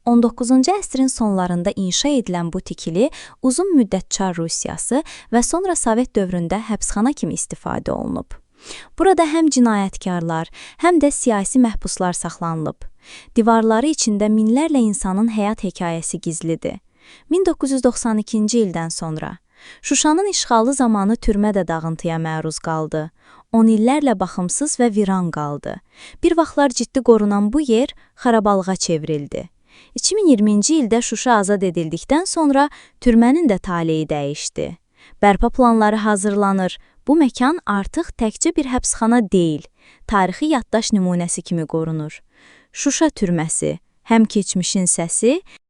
19-cu əsrin sonlarında inşa edilən bu tikili uzun müddət Çar Rusiyası və sonra Sovet dövründə həbsxana kimi istifadə olunub. Burada həm cinayətkarlar, həm də siyasi məhbuslar saxlanılıb. Divarları içində minlərlə insanın həyat hekayəsi gizlidir. 1992-ci ildən sonra Şuşanın işğalı zamanı türmə də dağıntıya məruz qaldı. 10 illərlə baxımsız və viran qaldı. Bir vaxtlar ciddi qorunan bu yer xarabalığa çevrildi. 2020-ci ildə Şuşa azad edildikdən sonra türmənin də taleyi dəyişdi. Bərpa planları hazırlanır. Bu məkan artıq təkcə bir həbsxana deyil, tarixi yaddaş nümunəsi kimi qorunur. Şuşa türməsi, həm keçmişin səsi,